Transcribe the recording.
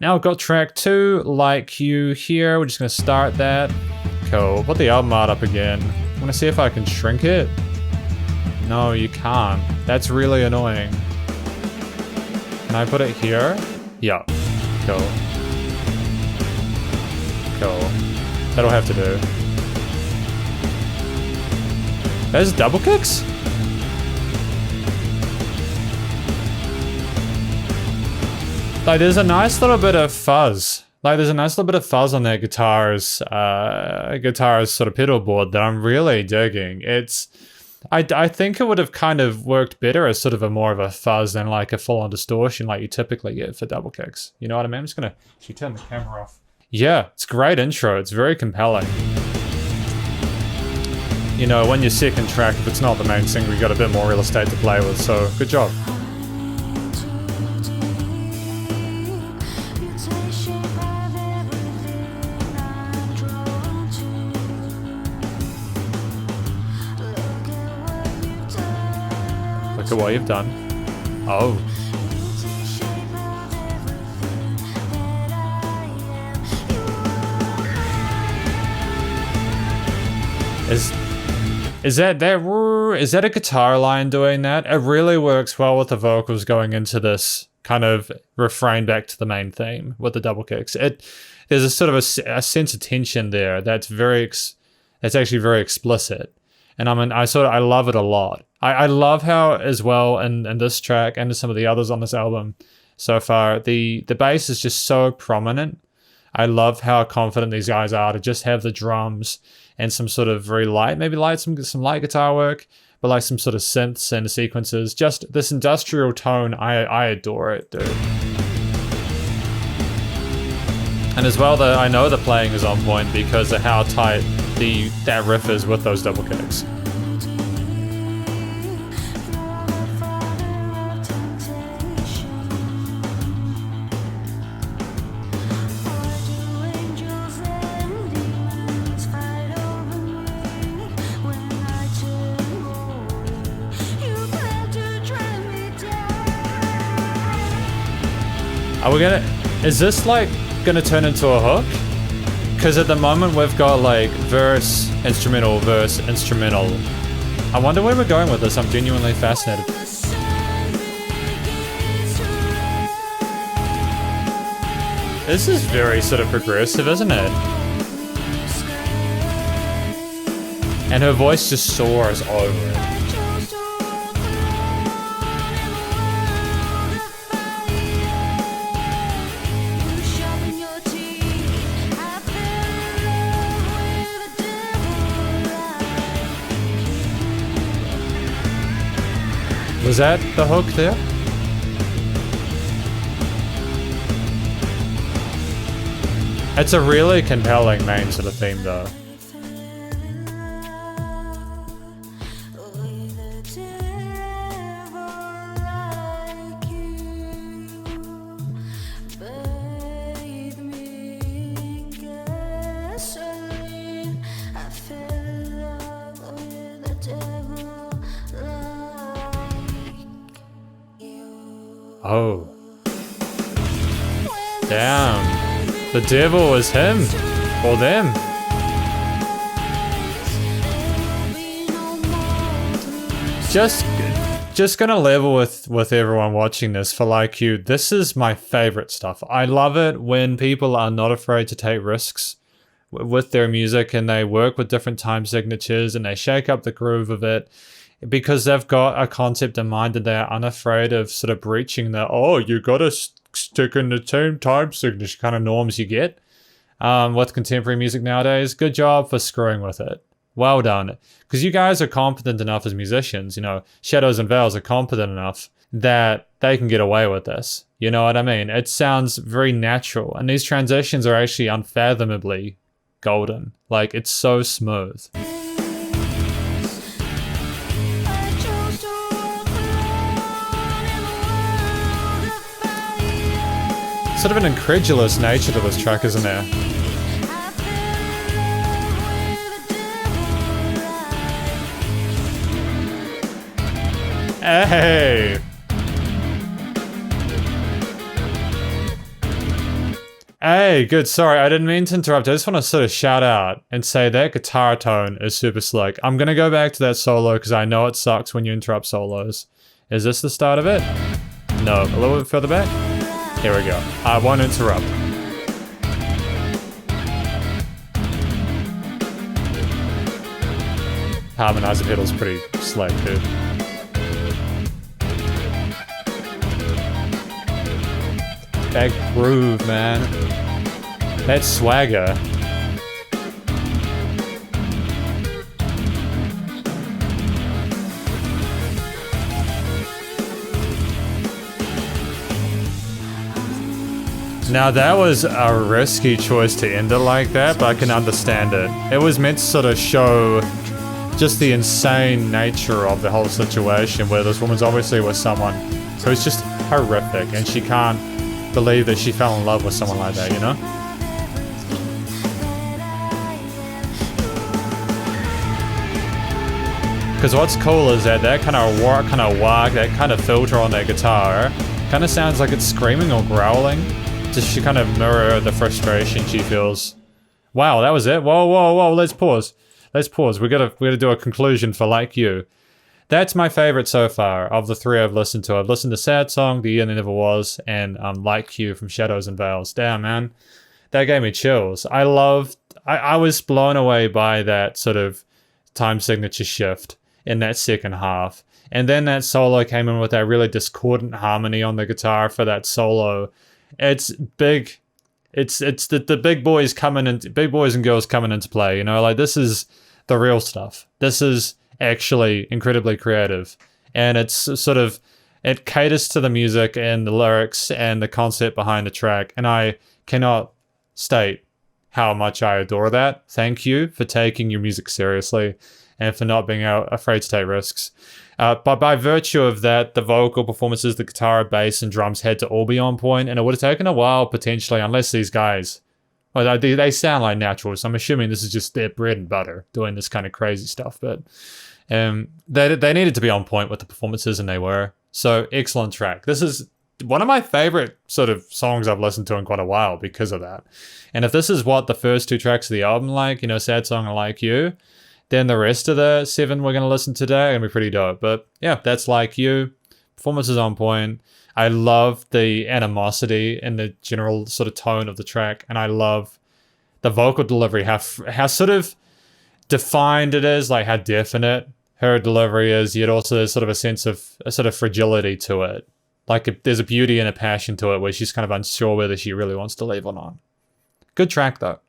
Now I've got track 2, Like You here. We're just gonna start that. Cool. Put the album art up again. I'm gonna see if I can shrink it. No, you can't. That's really annoying. Can I put it here? Yeah. Cool. Cool. That'll have to do. There's double kicks? Like, there's a nice little bit of fuzz. Like, there's a nice little bit of fuzz on that guitar's sort of pedal board that I'm really digging. I think it would have kind of worked better as sort of a more of a fuzz than like a full-on distortion like you typically get for double kicks. You know what I mean? I'm just gonna actually turn the camera off. Yeah, it's a great intro. It's very compelling. You know, when your second track, if it's not the main single, you got a bit more real estate to play with, so good job. Look at what you've done. Oh. Is that a guitar line doing that? It really works well with the vocals going into this kind of refrain back to the main theme with the double kicks. There's a sort of a sense of tension there that's actually very explicit. And I love it a lot. I love how as well in this track and some of the others on this album so far, the bass is just so prominent. I love how confident these guys are to just have the drums and some sort of very light, some light guitar work, but like some sort of synths and sequences. Just this industrial tone, I adore it, dude. And as well, I know the playing is on point because of how tight that riff is with those double kicks. Is this like gonna turn into a hook? Because at the moment we've got like verse, instrumental, I wonder where we're going with this. I'm genuinely fascinated. This is very sort of progressive, isn't it? And her voice just soars over it. Was that the hook there? It's a really compelling main sort of theme though. Oh. Damn. The devil is him. Or them. Just gonna level with everyone watching this for Like You. This is my favorite stuff. I love it when people are not afraid to take risks with their music and they work with different time signatures and they shake up the groove of it. Because they've got a concept in mind and they're unafraid of sort of breaching the, you gotta stick in the same time signature kind of norms you get with contemporary music nowadays. Good job for screwing with it. Well done. Because you guys are competent enough as musicians, you know, Shadows and Veils are competent enough that they can get away with this. You know what I mean? It sounds very natural. And these transitions are actually unfathomably golden. Like, it's so smooth. Sort of an incredulous nature to this track, isn't there? Hey! Hey, good. Sorry, I didn't mean to interrupt. I just want to sort of shout out and say that guitar tone is super slick. I'm going to go back to that solo because I know it sucks when you interrupt solos. Is this the start of it? No, a little bit further back. Here we go. I won't interrupt. Harmonizer pedal's pretty slick, dude. That groove, man. That swagger. Now that was a risky choice to end it like that, but I can understand it. It was meant to sort of show just the insane nature of the whole situation where this woman's obviously with someone who's just horrific and she can't believe that she fell in love with someone like that, you know? Because what's cool is that kind of whack, that kind of filter on that guitar kind of sounds like it's screaming or growling. Just to kind of mirror the frustration she feels. Wow, that was it? Whoa, whoa, whoa, let's pause. Let's pause. We gotta do a conclusion for Like You. That's my favorite so far of the three I've listened to. I've listened to Sad Song, The Year That Never Was, and Like You from Shadows and Veils. Damn, man. That gave me chills. I was blown away by that sort of time signature shift in that second half. And then that solo came in with that really discordant harmony on the guitar for that solo. It's big. It's the big boys big boys and girls coming into play, you know, like this is the real stuff. This is actually incredibly creative. And it's sort of, it caters to the music and the lyrics and the concept behind the track. And I cannot state how much I adore that. Thank you for taking your music seriously and for not being afraid to take risks. But by virtue of that, the vocal performances, the guitar, bass, and drums had to all be on point, and it would have taken a while, potentially, unless these guys, well, they sound like naturals, so I'm assuming this is just their bread and butter, doing this kind of crazy stuff, but they needed to be on point with the performances, and they were. So, excellent track. This is one of my favorite sort of songs I've listened to in quite a while because of that. And if this is what the first two tracks of the album like, you know, Sad Song and Like You, then the rest of the 7 we're going to listen to today are going to be pretty dope. But yeah, that's Like You. Performance is on point. I love the animosity and the general sort of tone of the track. And I love the vocal delivery, how sort of defined it is, like how definite her delivery is, yet also there's sort of a sense of a sort of fragility to it. Like there's a beauty and a passion to it where she's kind of unsure whether she really wants to leave or not. Good track though.